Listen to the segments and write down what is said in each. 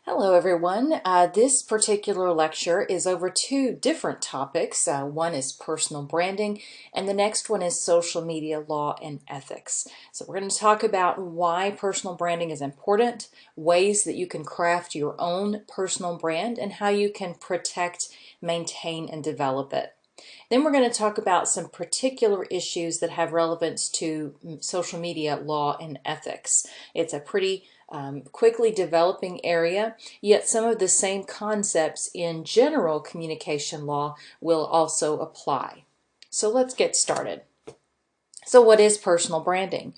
Hello everyone. This particular lecture is over two different topics. One is personal branding and the next one is social media law and ethics. So we're going to talk about why personal branding is important, ways that you can craft your own personal brand, and how you can protect, maintain, and develop it. Then we're going to talk about some particular issues that have relevance to social media law and ethics. It's a pretty quickly developing area, yet some of the same concepts in general communication law will also apply. So let's get started. So what is personal branding?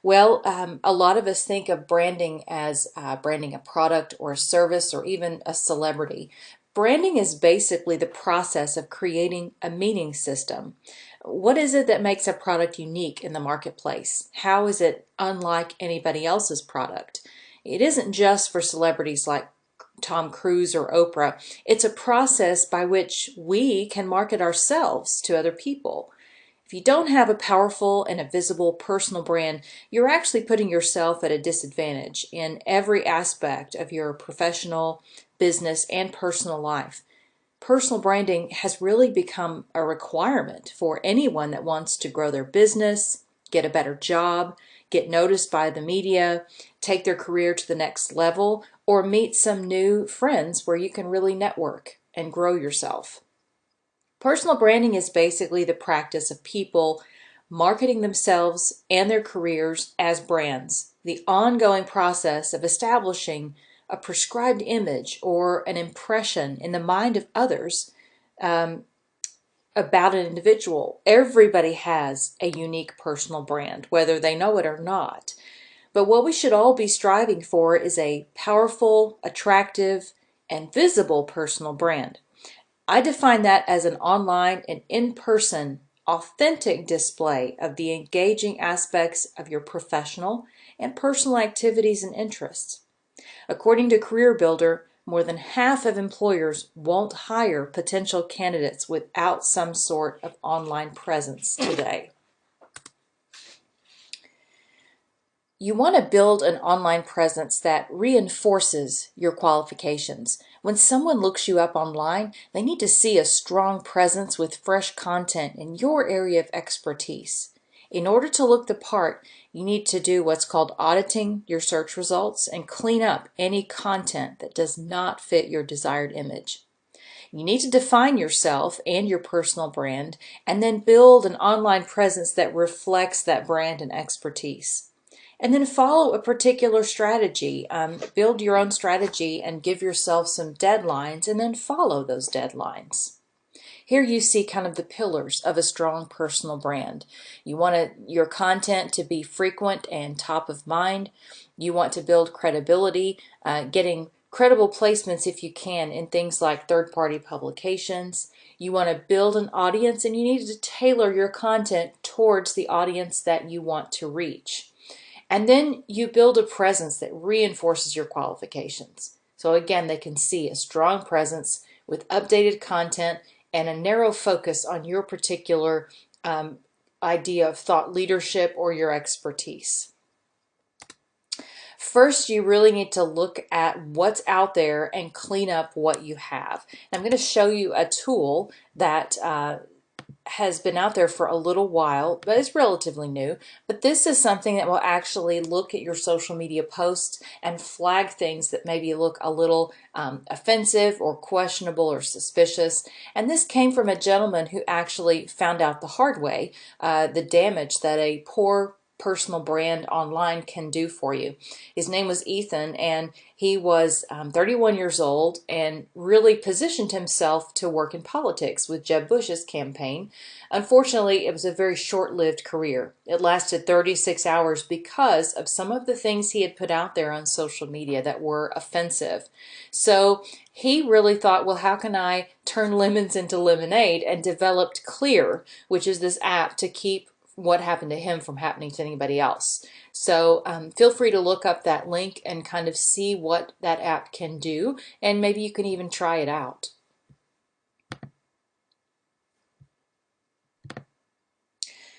Well, a lot of us think of branding as branding a product or a service or even a celebrity. Branding is basically the process of creating a meaning system. What is it that makes a product unique in the marketplace? How is it unlike anybody else's product? It isn't just for celebrities like Tom Cruise or Oprah. It's a process by which we can market ourselves to other people. If you don't have a powerful and a visible personal brand, you're actually putting yourself at a disadvantage in every aspect of your professional, business, and personal life. Personal branding has really become a requirement for anyone that wants to grow their business, get a better job, get noticed by the media, take their career to the next level, or meet some new friends where you can really network and grow yourself. Personal branding is basically the practice of people marketing themselves and their careers as brands, the ongoing process of establishing a prescribed image or an impression in the mind of others about an individual. Everybody has a unique personal brand, whether they know it or not. But what we should all be striving for is a powerful, attractive, and visible personal brand. I define that as an online and in-person authentic display of the engaging aspects of your professional and personal activities and interests. According to CareerBuilder, more than half of employers won't hire potential candidates without some sort of online presence today. You want to build an online presence that reinforces your qualifications. When someone looks you up online, they need to see a strong presence with fresh content in your area of expertise. In order to look the part, you need to do what's called auditing your search results and clean up any content that does not fit your desired image. You need to define yourself and your personal brand and then build an online presence that reflects that brand and expertise. And then follow a particular strategy. Build your own strategy and give yourself some deadlines and then follow those deadlines. Here you see kind of the pillars of a strong personal brand. You want your content to be frequent and top of mind. You want to build credibility, getting credible placements if you can in things like third-party publications. You want to build an audience and you need to tailor your content towards the audience that you want to reach. And then you build a presence that reinforces your qualifications. So again, they can see a strong presence with updated content and a narrow focus on your particular idea of thought leadership or your expertise. First, you really need to look at what's out there and clean up what you have. I'm going to show you a tool that has been out there for a little while, but it's relatively new. But this is something that will actually look at your social media posts and flag things that maybe look a little offensive or questionable or suspicious. And this came from a gentleman who actually found out the hard way the damage that a poor personal brand online can do for you. His name was Ethan, and he was 31 years old and really positioned himself to work in politics with Jeb Bush's campaign. Unfortunately, it was a very short-lived career. It lasted 36 hours because of some of the things he had put out there on social media that were offensive. So he really thought, well, how can I turn lemons into lemonade, and developed Clear, which is this app to keep what happened to him from happening to anybody else. So feel free to look up that link and kind of see what that app can do, and maybe you can even try it out.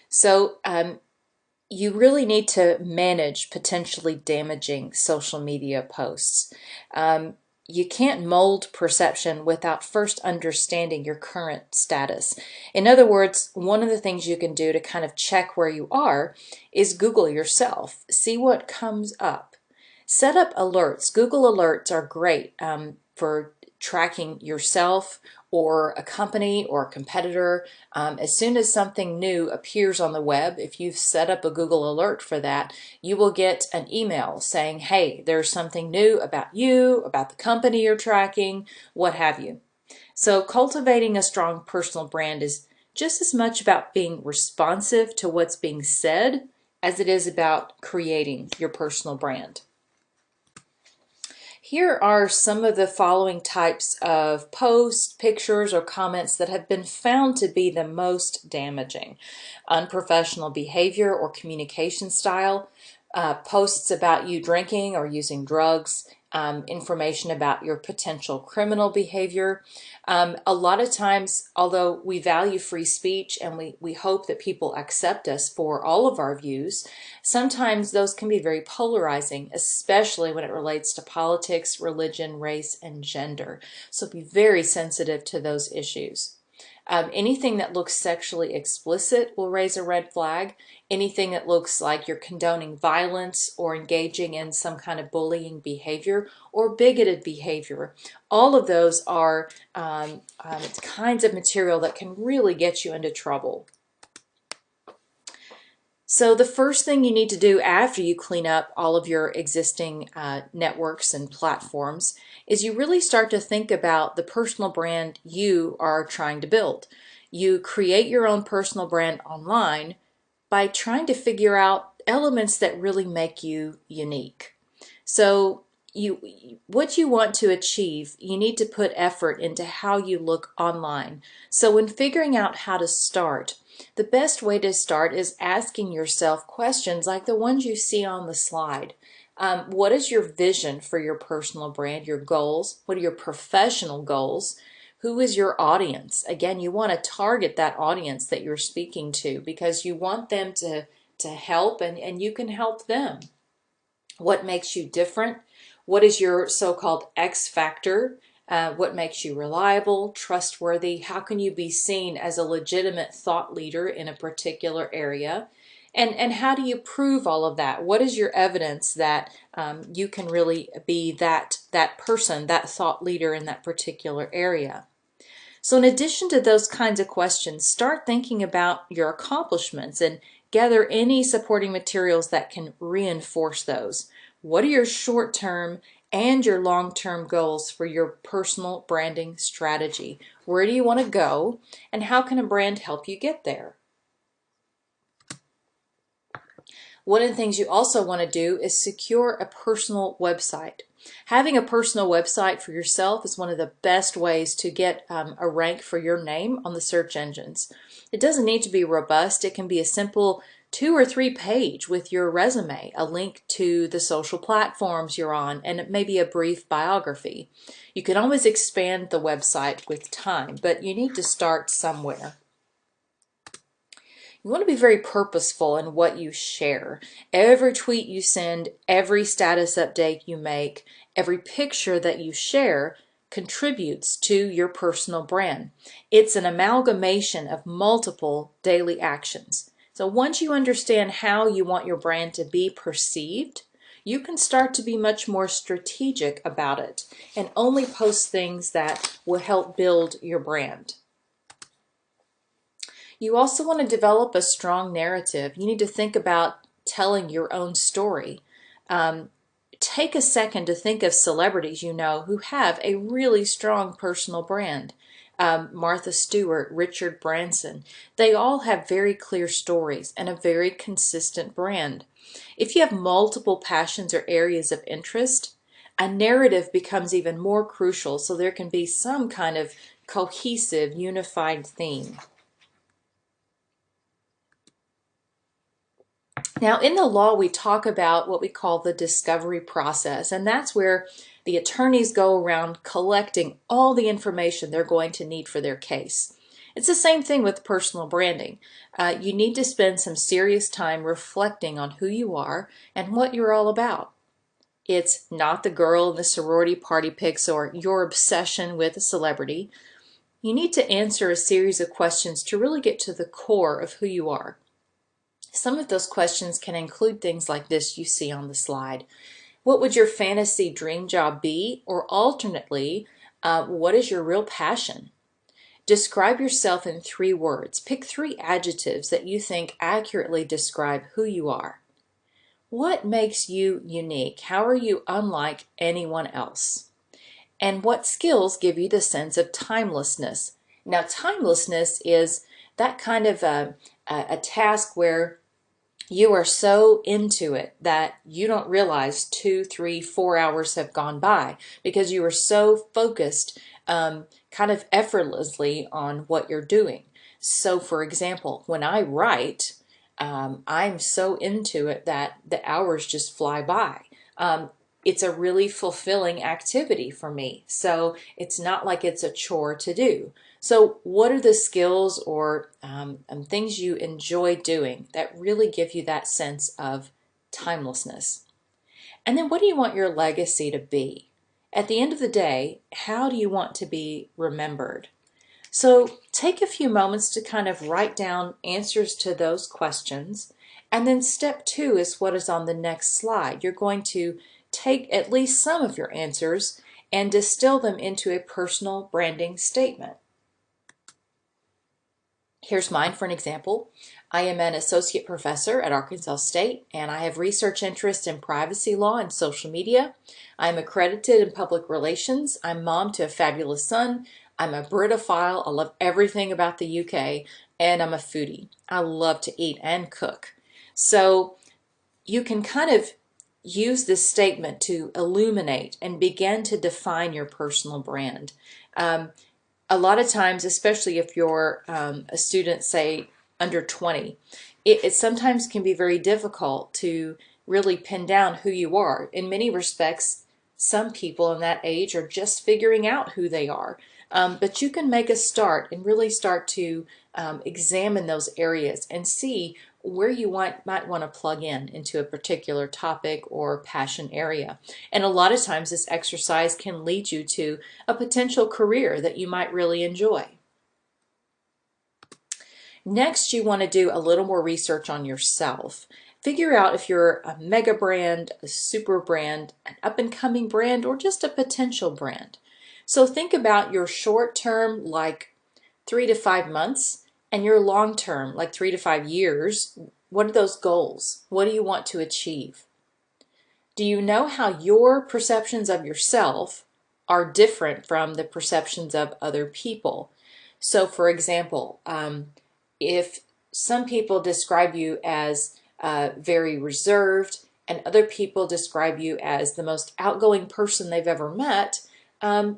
So you really need to manage potentially damaging social media posts. you can't mold perception without first understanding your current status. In other words, one of the things you can do to kind of check where you are is Google yourself. See what comes up. Set up alerts. Google Alerts are great for tracking yourself or a company or a competitor. As soon as something new appears on the web, if you've set up a Google Alert for that, you will get an email saying, hey, there's something new about you, about the company you're tracking, what have you. So cultivating a strong personal brand is just as much about being responsive to what's being said as it is about creating your personal brand. Here are some of the following types of posts, pictures, or comments that have been found to be the most damaging. Unprofessional behavior or communication style, posts about you drinking or using drugs, information about your potential criminal behavior. A lot of times, although we value free speech and we hope that people accept us for all of our views, sometimes those can be very polarizing, especially when it relates to politics, religion, race, and gender. So be very sensitive to those issues. Anything that looks sexually explicit will raise a red flag. Anything that looks like you're condoning violence or engaging in some kind of bullying behavior or bigoted behavior. All of those are kinds of material that can really get you into trouble. So the first thing you need to do after you clean up all of your existing networks and platforms is you really start to think about the personal brand you are trying to build. You create your own personal brand online by trying to figure out elements that really make you unique. So what you want to achieve, you need to put effort into how you look online. So when figuring out how to start, the best way to start is asking yourself questions like the ones you see on the slide. What is your vision for your personal brand, your goals? What are your professional goals? Who is your audience? Again, you want to target that audience that you're speaking to because you want them to help and you can help them. What makes you different? What is your so-called X factor? What makes you reliable, trustworthy? How can you be seen as a legitimate thought leader in a particular area? And how do you prove all of that? What is your evidence that you can really be that person, that thought leader in that particular area? So in addition to those kinds of questions, start thinking about your accomplishments and gather any supporting materials that can reinforce those. What are your short-term and your long-term goals for your personal branding strategy? Where do you want to go, and how can a brand help you get there? One of the things you also want to do is secure a personal website. Having a personal website for yourself is one of the best ways to get a rank for your name on the search engines. It doesn't need to be robust. It can be a simple 2 or 3 page with your resume, a link to the social platforms you're on, and maybe a brief biography. You can always expand the website with time, but you need to start somewhere. You want to be very purposeful in what you share. Every tweet you send, every status update you make, every picture that you share contributes to your personal brand. It's an amalgamation of multiple daily actions. So once you understand how you want your brand to be perceived, you can start to be much more strategic about it and only post things that will help build your brand. You also want to develop a strong narrative. You need to think about telling your own story. Take a second to think of celebrities you know who have a really strong personal brand. Martha Stewart, Richard Branson. They all have very clear stories and a very consistent brand. If you have multiple passions or areas of interest, a narrative becomes even more crucial so there can be some kind of cohesive, unified theme. Now, in the law, we talk about what we call the discovery process, and that's where the attorneys go around collecting all the information they're going to need for their case. It's the same thing with personal branding. You need to spend some serious time reflecting on who you are and what you're all about. It's not the girl in the sorority party pics or your obsession with a celebrity. You need to answer a series of questions to really get to the core of who you are. Some of those questions can include things like this you see on the slide. What would your fantasy dream job be? Or alternately, what is your real passion? Describe yourself in 3 words. Pick 3 adjectives that you think accurately describe who you are. What makes you unique? How are you unlike anyone else? And what skills give you the sense of timelessness? Now, timelessness is that kind of a task where you are so into it that you don't realize 2, 3, 4 hours have gone by because you are so focused kind of effortlessly on what you're doing. So for example, when I write, I'm so into it that the hours just fly by. It's a really fulfilling activity for me. So it's not like it's a chore to do. So what are the skills or things you enjoy doing that really give you that sense of timelessness? And then what do you want your legacy to be? At the end of the day, how do you want to be remembered? So take a few moments to kind of write down answers to those questions. And then step 2 is what is on the next slide. You're going to take at least some of your answers and distill them into a personal branding statement. Here's mine for an example. I am an associate professor at Arkansas State, and I have research interests in privacy law and social media. I'm accredited in public relations. I'm mom to a fabulous son. I'm a Britophile. I love everything about the UK, and I'm a foodie. I love to eat and cook. So you can kind of use this statement to illuminate and begin to define your personal brand. A lot of times, especially if you're a student, say, under 20, it sometimes can be very difficult to really pin down who you are. In many respects, some people in that age are just figuring out who they are. But you can make a start and really start to examine those areas and see where you might want to plug in into a particular topic or passion area. And a lot of times this exercise can lead you to a potential career that you might really enjoy. Next, you want to do a little more research on yourself. Figure out if you're a mega brand, a super brand, an up-and-coming brand, or just a potential brand. So think about your short term, like 3 to 5 months, and your long term, like 3 to 5 years. What are those goals? What do you want to achieve? Do you know how your perceptions of yourself are different from the perceptions of other people? So for example, if some people describe you as very reserved and other people describe you as the most outgoing person they've ever met,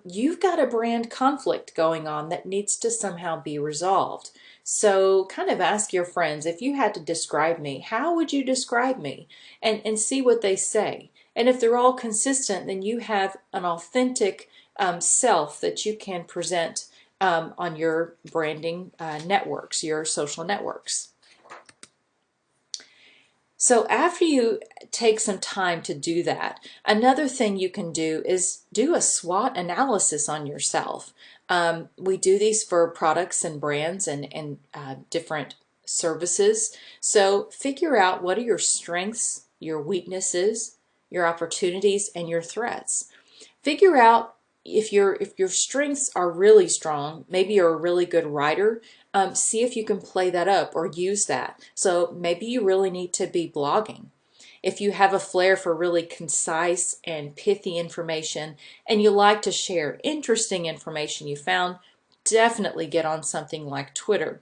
you've got a brand conflict going on that needs to somehow be resolved. So kind of ask your friends, if you had to describe me, how would you describe me? And see what they say. And if they're all consistent, then you have an authentic self that you can present on your branding networks, your social networks. So after you take some time to do that, another thing you can do is do a SWOT analysis on yourself. We do these for products and brands and different services. So figure out what are your strengths, your weaknesses, your opportunities, and your threats. Figure out if your strengths are really strong. Maybe you're a really good writer. See if you can play that up or use that. So maybe you really need to be blogging. If you have a flair for really concise and pithy information and you like to share interesting information you found, definitely get on something like Twitter.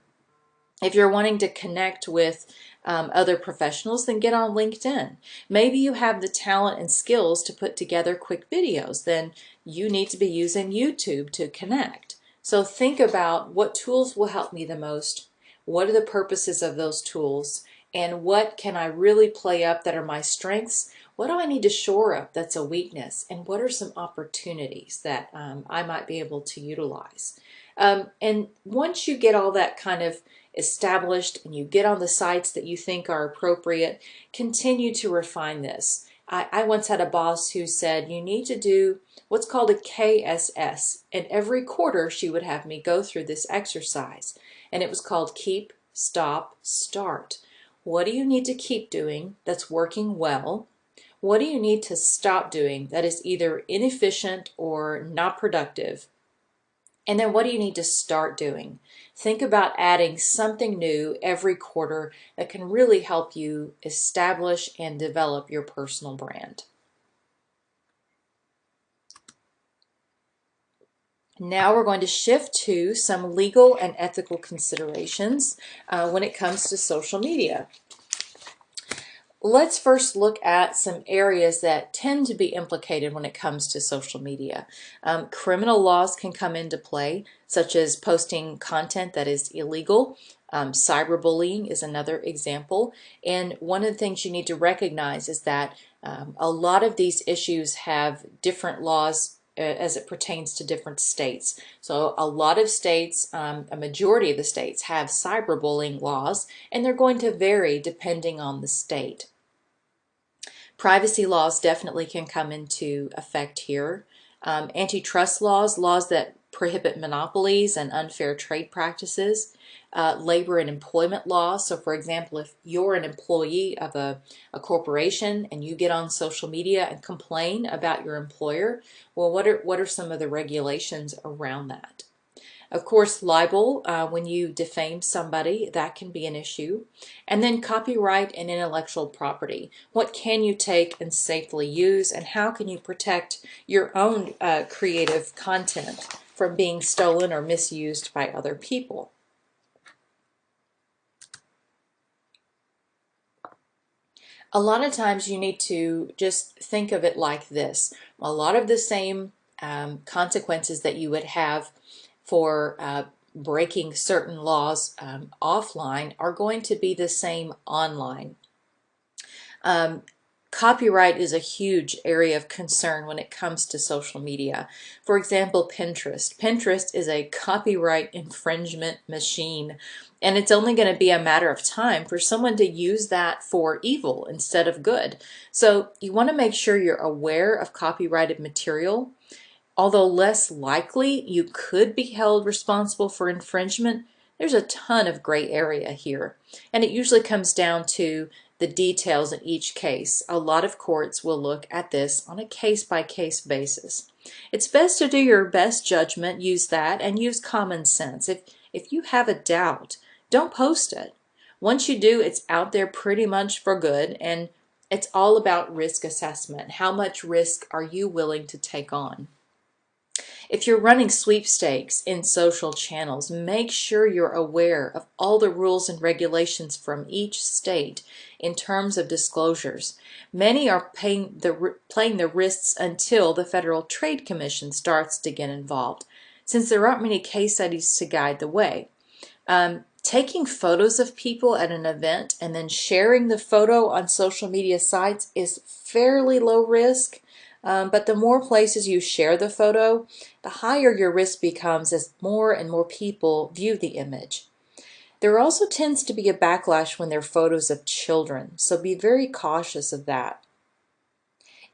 If you're wanting to connect with other professionals, then get on LinkedIn. Maybe you have the talent and skills to put together quick videos, then you need to be using YouTube to connect. So think about what tools will help me the most, what are the purposes of those tools, and what can I really play up that are my strengths, what do I need to shore up that's a weakness, and what are some opportunities that I might be able to utilize. And once you get all that kind of established and you get on the sites that you think are appropriate, continue to refine this. I once had a boss who said, you need to do what's called a KSS. And every quarter she would have me go through this exercise. And it was called Keep, Stop, Start. What do you need to keep doing that's working well? What do you need to stop doing that is either inefficient or not productive? And then what do you need to start doing? Think about adding something new every quarter that can really help you establish and develop your personal brand. Now we're going to shift to some legal and ethical considerations when it comes to social media. Let's first look at some areas that tend to be implicated when it comes to social media. Criminal laws can come into play, such as posting content that is illegal. Cyberbullying is another example. And one of the things you need to recognize is that a lot of these issues have different laws as it pertains to different states. So a lot of states, a majority of the states have cyberbullying laws, and they're going to vary depending on the state. Privacy laws definitely can come into effect here. Antitrust laws, laws that prohibit monopolies and unfair trade practices. Labor and employment laws. So for example, if you're an employee of a corporation and you get on social media and complain about your employer, well, what are some of the regulations around that? Of course, libel, when you defame somebody, that can be an issue. And then copyright and intellectual property. What can you take and safely use, and how can you protect your own creative content from being stolen or misused by other people? A lot of times you need to just think of it like this. A lot of the same consequences that you would have for breaking certain laws offline are going to be the same online. Copyright is a huge area of concern when it comes to social media. For example, Pinterest. Pinterest is a copyright infringement machine, and it's only going to be a matter of time for someone to use that for evil instead of good. So you want to make sure you're aware of copyrighted material. Although less likely you could be held responsible for infringement, there's a ton of gray area here. And it usually comes down to the details in each case. A lot of courts will look at this on a case-by-case basis. It's best to do your best judgment, use that, and use common sense. If you have a doubt, don't post it. Once you do, it's out there pretty much for good, and it's all about risk assessment. How much risk are you willing to take on? If you're running sweepstakes in social channels, make sure you're aware of all the rules and regulations from each state in terms of disclosures. Many are playing the risks until the Federal Trade Commission starts to get involved, since there aren't many case studies to guide the way. Taking photos of people at an event and then sharing the photo on social media sites is fairly low risk. But the more places you share the photo, the higher your risk becomes as more and more people view the image. There also tends to be a backlash when they're photos of children, so be very cautious of that.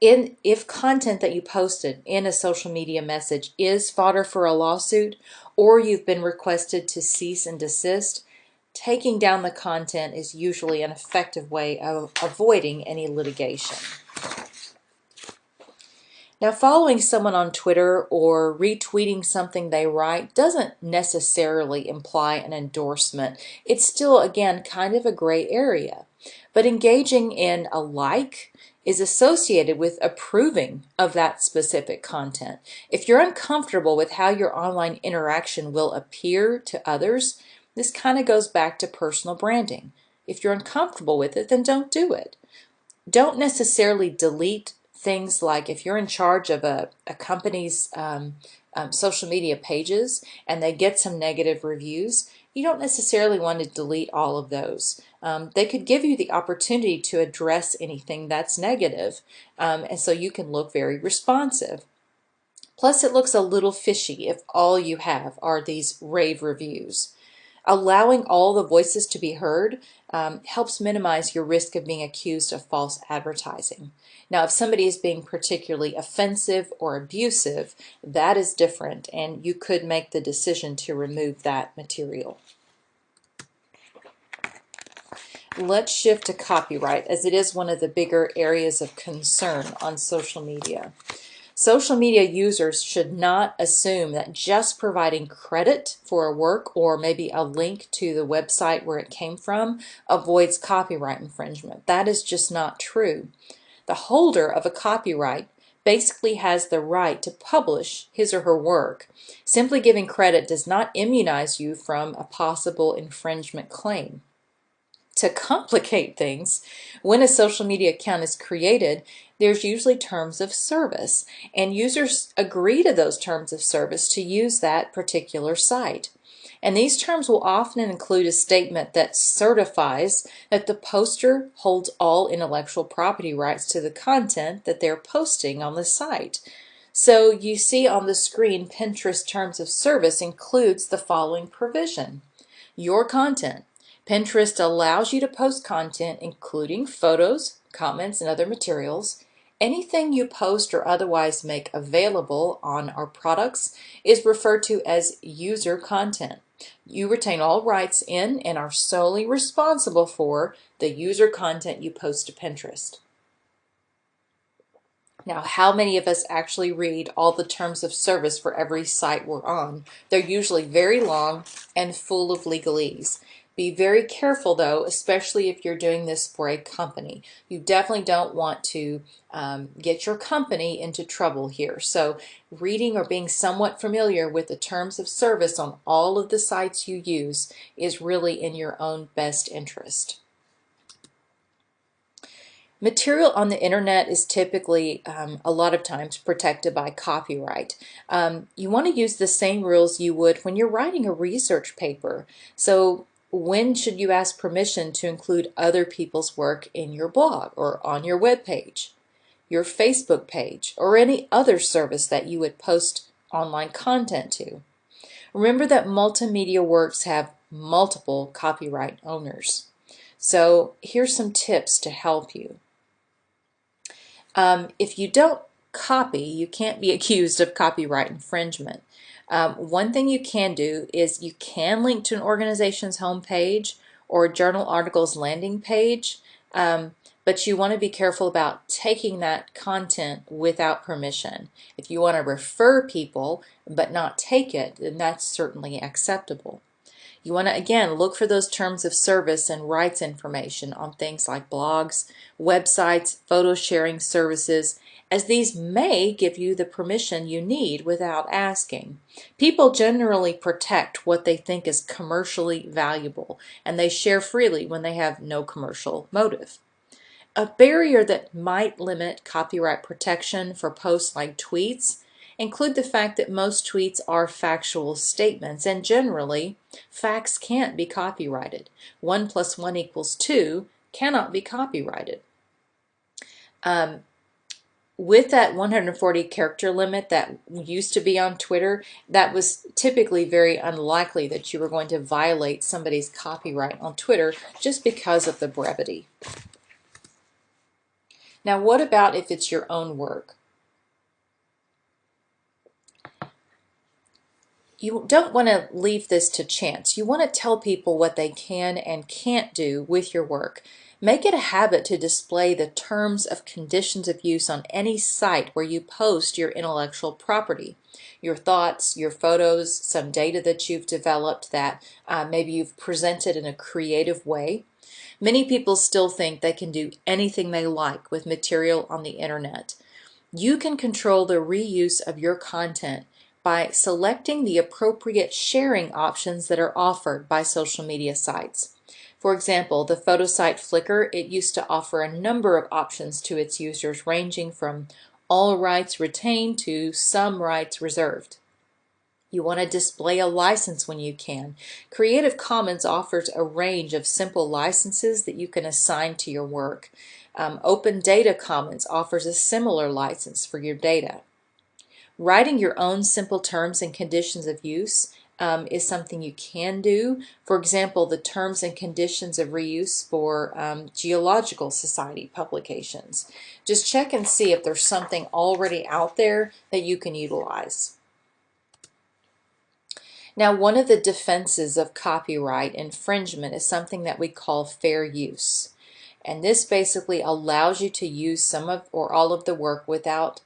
If content that you posted in a social media message is fodder for a lawsuit, or you've been requested to cease and desist, taking down the content is usually an effective way of avoiding any litigation. Now, following someone on Twitter or retweeting something they write doesn't necessarily imply an endorsement. It's still, again, kind of a gray area. But engaging in a like is associated with approving of that specific content. If you're uncomfortable with how your online interaction will appear to others, this kind of goes back to personal branding. If you're uncomfortable with it, then don't do it. Don't necessarily delete things like if you're in charge of a company's social media pages and they get some negative reviews, you don't necessarily want to delete all of those. They could give you the opportunity to address anything that's negative, and so you can look very responsive. Plus, it looks a little fishy if all you have are these rave reviews. Allowing all the voices to be heard helps minimize your risk of being accused of false advertising. Now, if somebody is being particularly offensive or abusive, that is different, and you could make the decision to remove that material. Let's shift to copyright, as it is one of the bigger areas of concern on social media. Social media users should not assume that just providing credit for a work or maybe a link to the website where it came from avoids copyright infringement. That is just not true. The holder of a copyright basically has the right to publish his or her work. Simply giving credit does not immunize you from a possible infringement claim. To complicate things, when a social media account is created, there's usually terms of service, and users agree to those terms of service to use that particular site. And these terms will often include a statement that certifies that the poster holds all intellectual property rights to the content that they're posting on the site. So you see on the screen, Pinterest Terms of Service includes the following provision. Your content. Pinterest allows you to post content including photos, comments, and other materials. Anything you post or otherwise make available on our products is referred to as user content. You retain all rights in and are solely responsible for the user content you post to Pinterest. Now, how many of us actually read all the terms of service for every site we're on? They're usually very long and full of legalese. Be very careful though, especially if you're doing this for a company. You definitely don't want to get your company into trouble here. So reading or being somewhat familiar with the terms of service on all of the sites you use is really in your own best interest. Material on the internet is typically, a lot of times, protected by copyright. You want to use the same rules you would when you're writing a research paper. So when should you ask permission to include other people's work in your blog or on your web page, your Facebook page, or any other service that you would post online content to? Remember that multimedia works have multiple copyright owners. So here's some tips to help you. If you don't copy, you can't be accused of copyright infringement. One thing you can do is you can link to an organization's homepage or a journal article's landing page, but you want to be careful about taking that content without permission. If you want to refer people but not take it, then that's certainly acceptable. You want to, again, look for those terms of service and rights information on things like blogs, websites, photo sharing services, as these may give you the permission you need without asking. People generally protect what they think is commercially valuable, and they share freely when they have no commercial motive. A barrier that might limit copyright protection for posts like tweets include the fact that most tweets are factual statements, and generally, facts can't be copyrighted. 1 + 1 = 2 cannot be copyrighted. With that 140 character limit that used to be on Twitter, that was typically very unlikely that you were going to violate somebody's copyright on Twitter just because of the brevity. Now, what about if it's your own work? You don't want to leave this to chance. You want to tell people what they can and can't do with your work. Make it a habit to display the terms of conditions of use on any site where you post your intellectual property. Your thoughts, your photos, some data that you've developed that maybe you've presented in a creative way. Many people still think they can do anything they like with material on the internet. You can control the reuse of your content by selecting the appropriate sharing options that are offered by social media sites. For example, the photo site Flickr, it used to offer a number of options to its users, ranging from all rights retained to some rights reserved. You want to display a license when you can. Creative Commons offers a range of simple licenses that you can assign to your work. Open Data Commons offers a similar license for your data. Writing your own simple terms and conditions of use is something you can do. For example, the terms and conditions of reuse for Geological Society publications. Just check and see if there's something already out there that you can utilize. Now, one of the defenses of copyright infringement is something that we call fair use. And this basically allows you to use some of or all of the work without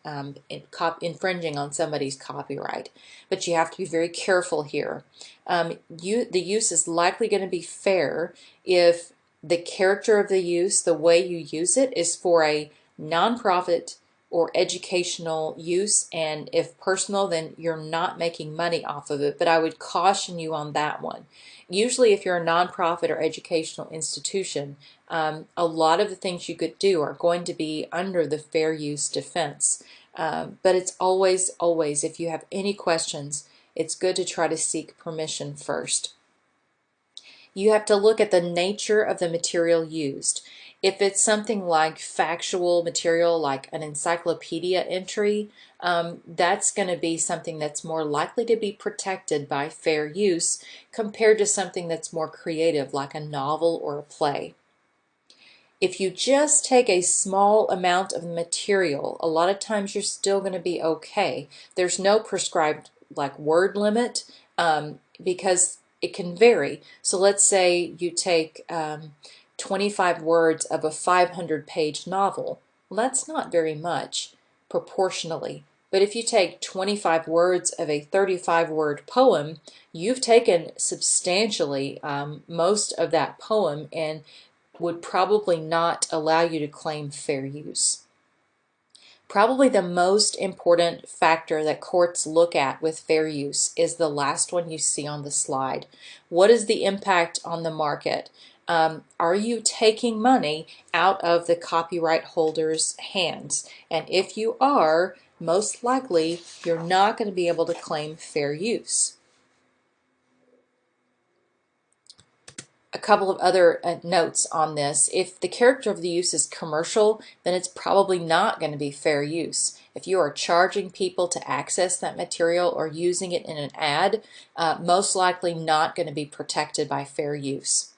infringing on somebody's copyright. But you have to be very careful here. The use is likely going to be fair if the character of the use, the way you use it, is for a nonprofit or educational use, and if personal, then you're not making money off of it. But I would caution you on that one. Usually if you're a nonprofit or educational institution, a lot of the things you could do are going to be under the fair use defense. But it's always, if you have any questions, it's good to try to seek permission first. You have to look at the nature of the material used. If it's something like factual material, like an encyclopedia entry, that's going to be something that's more likely to be protected by fair use compared to something that's more creative, like a novel or a play. If you just take a small amount of material, a lot of times you're still going to be okay. There's no prescribed like word limit because it can vary. So let's say you take 25 words of a 500-page novel. Well, that's not very much proportionally. But if you take 25 words of a 35-word poem, you've taken substantially most of that poem and would probably not allow you to claim fair use. Probably the most important factor that courts look at with fair use is the last one you see on the slide. What is the impact on the market? Are you taking money out of the copyright holder's hands? And if you are, most likely you're not going to be able to claim fair use. A couple of other notes on this. If the character of the use is commercial, then it's probably not going to be fair use. If you are charging people to access that material or using it in an ad, most likely not going to be protected by fair use.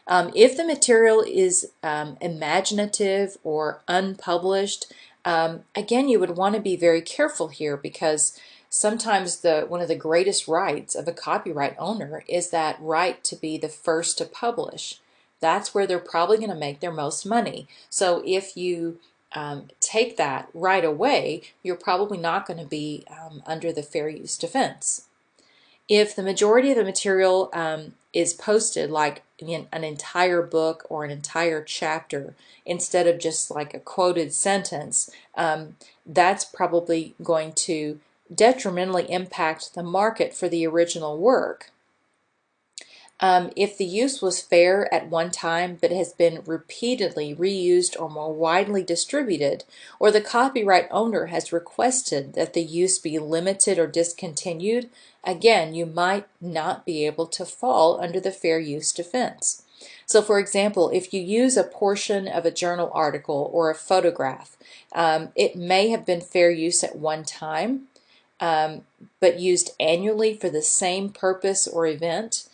If the material is imaginative or unpublished, again, you would want to be very careful here because sometimes one of the greatest rights of a copyright owner is that right to be the first to publish. That's where they're probably going to make their most money. So if you take that right away, you're probably not going to be under the fair use defense. If the majority of the material is posted like in an entire book or an entire chapter instead of just like a quoted sentence, that's probably going to detrimentally impact the market for the original work. If the use was fair at one time but has been repeatedly reused or more widely distributed, or the copyright owner has requested that the use be limited or discontinued, again, you might not be able to fall under the fair use defense. So for example, if you use a portion of a journal article or a photograph, it may have been fair use at one time, but used annually for the same purpose or event,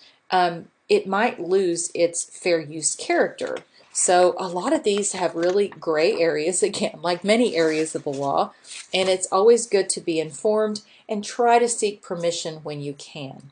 it might lose its fair use character. So a lot of these have really gray areas, again, like many areas of the law, and it's always good to be informed and try to seek permission when you can.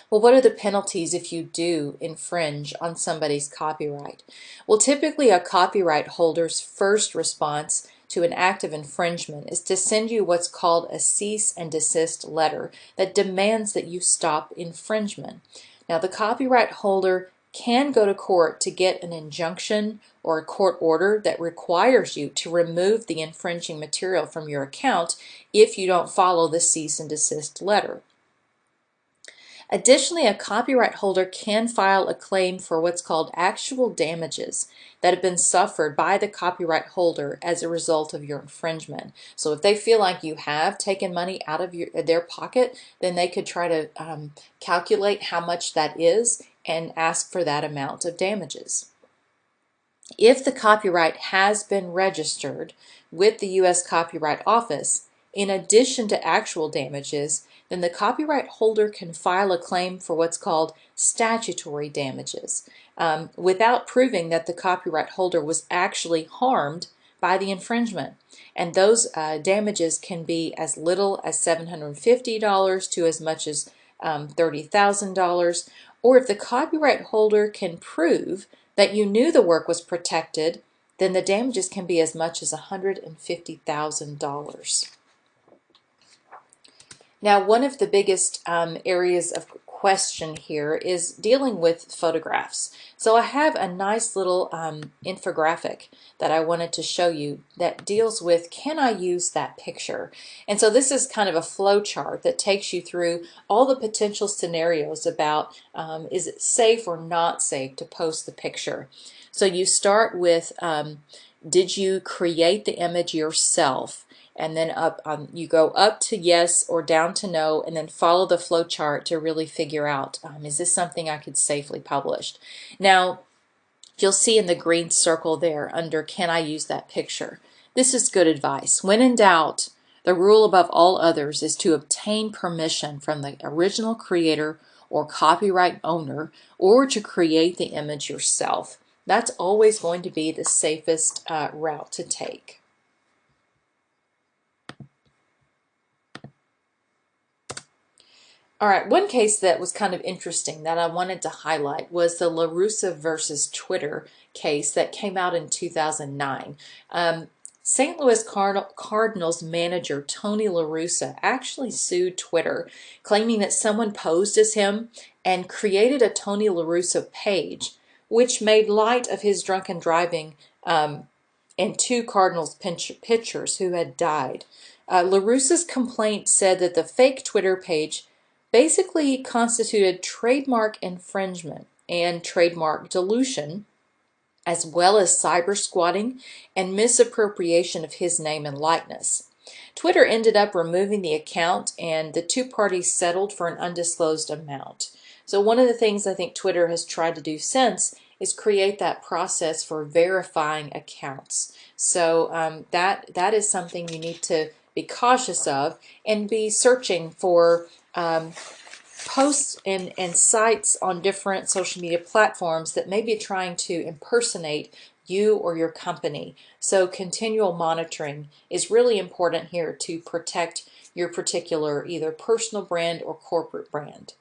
Well, what are the penalties if you do infringe on somebody's copyright? Well, typically a copyright holder's first response to an act of infringement is to send you what's called a cease and desist letter that demands that you stop infringement. Now, the copyright holder can go to court to get an injunction or a court order that requires you to remove the infringing material from your account if you don't follow the cease and desist letter. Additionally, a copyright holder can file a claim for what's called actual damages that have been suffered by the copyright holder as a result of your infringement. So if they feel like you have taken money out of their pocket, then they could try to calculate how much that is and ask for that amount of damages. If the copyright has been registered with the U.S. Copyright Office, in addition to actual damages, then the copyright holder can file a claim for what's called statutory damages, without proving that the copyright holder was actually harmed by the infringement. And those damages can be as little as $750 to as much as $30,000. Or if the copyright holder can prove that you knew the work was protected, then the damages can be as much as $150,000. Now, one of the biggest areas of question here is dealing with photographs. So I have a nice little infographic that I wanted to show you that deals with, can I use that picture? And so this is kind of a flow chart that takes you through all the potential scenarios about is it safe or not safe to post the picture. So you start with, did you create the image yourself? And then you go up to yes or down to no, and then follow the flow chart to really figure out, is this something I could safely publish? Now, you'll see in the green circle there under can I use that picture? This is good advice. When in doubt, the rule above all others is to obtain permission from the original creator or copyright owner, or to create the image yourself. That's always going to be the safest route to take. All right, one case that was kind of interesting that I wanted to highlight was the LaRussa versus Twitter case that came out in 2009. St. Louis Cardinals manager Tony LaRussa actually sued Twitter, claiming that someone posed as him and created a Tony LaRussa page, which made light of his drunken driving and two Cardinals pitchers who had died. LaRussa's complaint said that the fake Twitter page basically constituted trademark infringement and trademark dilution, as well as cyber squatting and misappropriation of his name and likeness. Twitter ended up removing the account, and the two parties settled for an undisclosed amount. So one of the things I think Twitter has tried to do since is create that process for verifying accounts. So that is something you need to be cautious of, and be searching for posts and sites on different social media platforms that may be trying to impersonate you or your company. So continual monitoring is really important here to protect your particular either personal brand or corporate brand.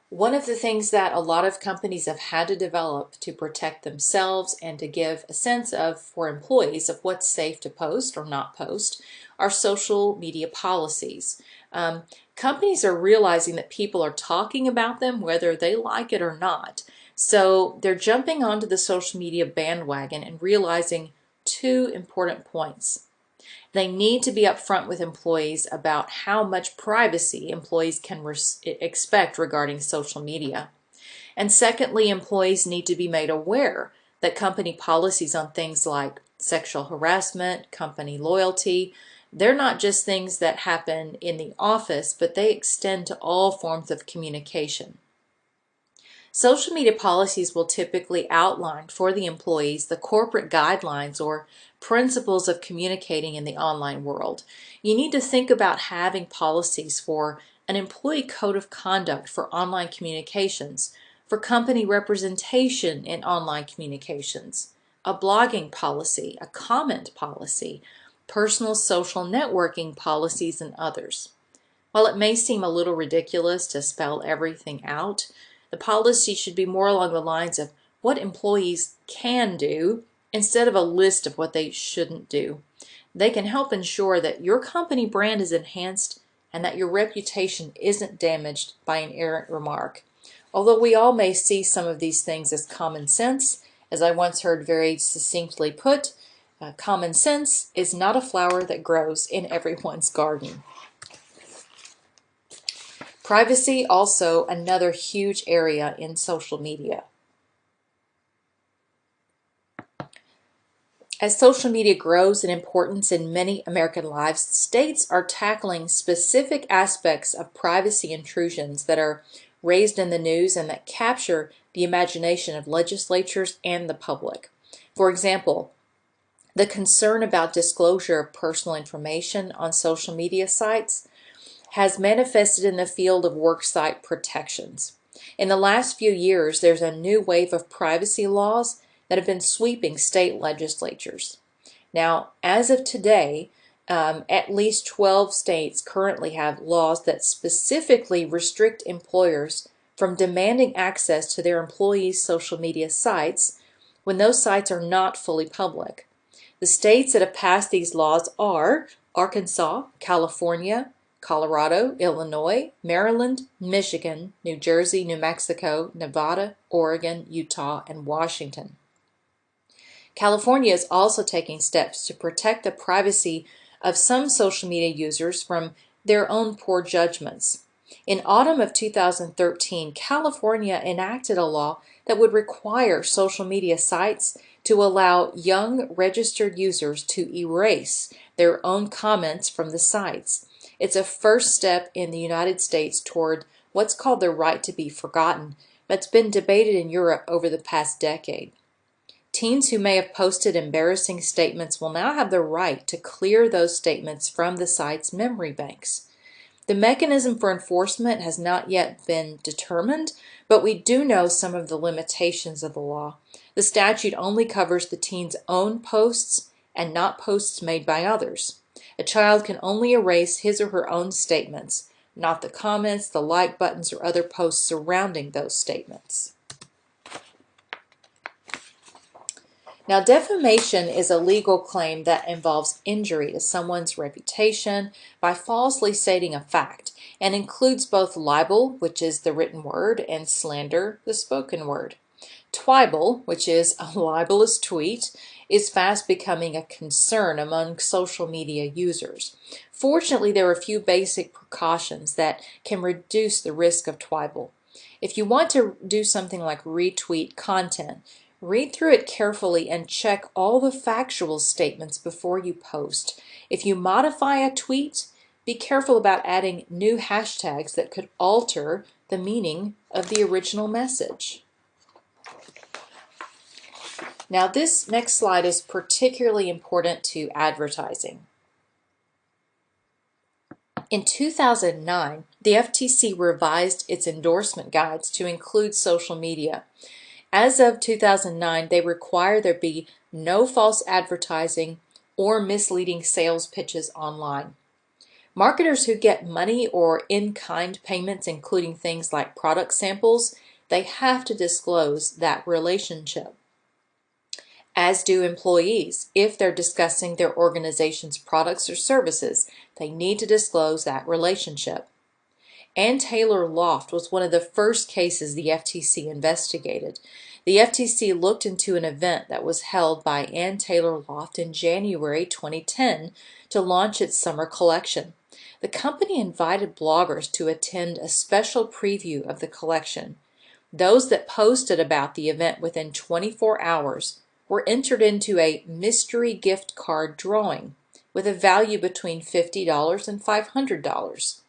One of the things that a lot of companies have had to develop to protect themselves and to give a sense of, for employees, of what's safe to post or not post are social media policies. Companies are realizing that people are talking about them whether they like it or not. So they're jumping onto the social media bandwagon and realizing two important points. They need to be upfront with employees about how much privacy employees can expect regarding social media. And secondly, employees need to be made aware that company policies on things like sexual harassment, company loyalty, they're not just things that happen in the office, but they extend to all forms of communication. Social media policies will typically outline for the employees the corporate guidelines or principles of communicating in the online world. You need to think about having policies for an employee code of conduct for online communications, for company representation in online communications, a blogging policy, a comment policy, personal social networking policies, and others. While it may seem a little ridiculous to spell everything out, the policy should be more along the lines of what employees can do instead of a list of what they shouldn't do. They can help ensure that your company brand is enhanced and that your reputation isn't damaged by an errant remark. Although we all may see some of these things as common sense, as I once heard very succinctly put, common sense is not a flower that grows in everyone's garden. Privacy, also another huge area in social media. As social media grows in importance in many American lives, states are tackling specific aspects of privacy intrusions that are raised in the news and that capture the imagination of legislatures and the public. For example, the concern about disclosure of personal information on social media sites has manifested in the field of worksite protections. In the last few years, there's a new wave of privacy laws that have been sweeping state legislatures. Now, as of today, at least 12 states currently have laws that specifically restrict employers from demanding access to their employees' social media sites when those sites are not fully public. The states that have passed these laws are Arkansas, California, Colorado, Illinois, Maryland, Michigan, New Jersey, New Mexico, Nevada, Oregon, Utah, and Washington. California is also taking steps to protect the privacy of some social media users from their own poor judgments. In autumn of 2013, California enacted a law that would require social media sites to allow young registered users to erase their own comments from the sites. It's a first step in the United States toward what's called the right to be forgotten, that's been debated in Europe over the past decade. Teens who may have posted embarrassing statements will now have the right to clear those statements from the site's memory banks. The mechanism for enforcement has not yet been determined, but we do know some of the limitations of the law. The statute only covers the teen's own posts and not posts made by others. A child can only erase his or her own statements, not the comments, the like buttons, or other posts surrounding those statements. Now, defamation is a legal claim that involves injury to someone's reputation by falsely stating a fact and includes both libel, which is the written word, and slander, the spoken word. Twibble, which is a libelous tweet, is fast becoming a concern among social media users. Fortunately, there are a few basic precautions that can reduce the risk of twibble. If you want to do something like retweet content, read through it carefully and check all the factual statements before you post. If you modify a tweet, be careful about adding new hashtags that could alter the meaning of the original message. Now, this next slide is particularly important to advertising. In 2009, the FTC revised its endorsement guides to include social media. As of 2009, they require there be no false advertising or misleading sales pitches online. Marketers who get money or in-kind payments, including things like product samples, they have to disclose that relationship. As do employees. If they're discussing their organization's products or services, they need to disclose that relationship. Ann Taylor Loft was one of the first cases the FTC investigated. The FTC looked into an event that was held by Ann Taylor Loft in January 2010 to launch its summer collection. The company invited bloggers to attend a special preview of the collection. Those that posted about the event within 24 hours were entered into a mystery gift card drawing with a value between $50 and $500.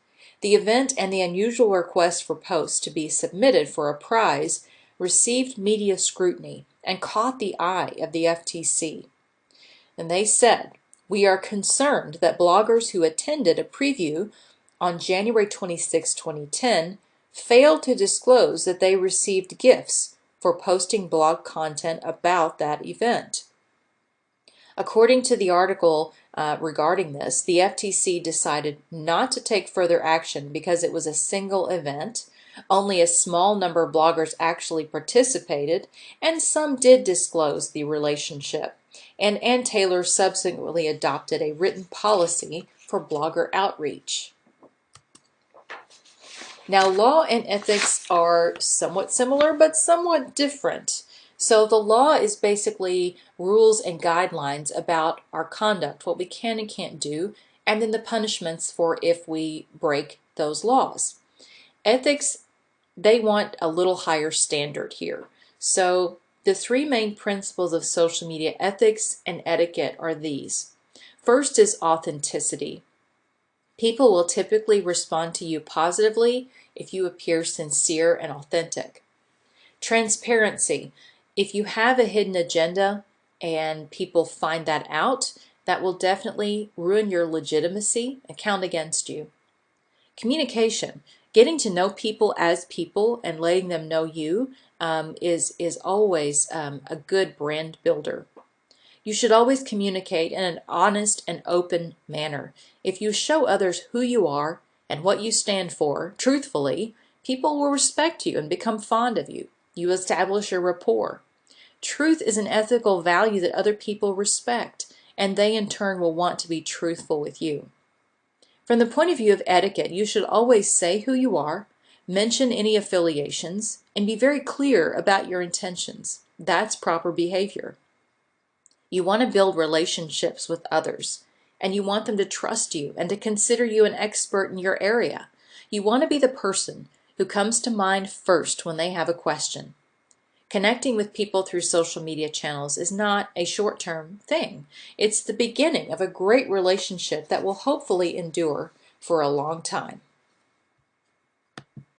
The event and the unusual request for posts to be submitted for a prize received media scrutiny and caught the eye of the FTC. And they said, "We are concerned that bloggers who attended a preview on January 26, 2010 failed to disclose that they received gifts for posting blog content about that event." According to the article regarding this, the FTC decided not to take further action because it was a single event. Only a small number of bloggers actually participated, and some did disclose the relationship. And Ann Taylor subsequently adopted a written policy for blogger outreach. Now, law and ethics are somewhat similar, but somewhat different. So the law is basically rules and guidelines about our conduct, what we can and can't do, and then the punishments for if we break those laws. Ethics, they want a little higher standard here. So the three main principles of social media ethics and etiquette are these. First is authenticity. People will typically respond to you positively if you appear sincere and authentic. Transparency. If you have a hidden agenda and people find that out, that will definitely ruin your legitimacy and count against you. Communication, getting to know people as people and letting them know you is always a good brand builder. You should always communicate in an honest and open manner. If you show others who you are and what you stand for truthfully, people will respect you and become fond of you. You establish a rapport. Truth is an ethical value that other people respect, and they in turn will want to be truthful with you. From the point of view of etiquette, you should always say who you are, mention any affiliations, and be very clear about your intentions. That's proper behavior. You want to build relationships with others, and you want them to trust you and to consider you an expert in your area. You want to be the person who comes to mind first when they have a question. Connecting with people through social media channels is not a short-term thing. It's the beginning of a great relationship that will hopefully endure for a long time.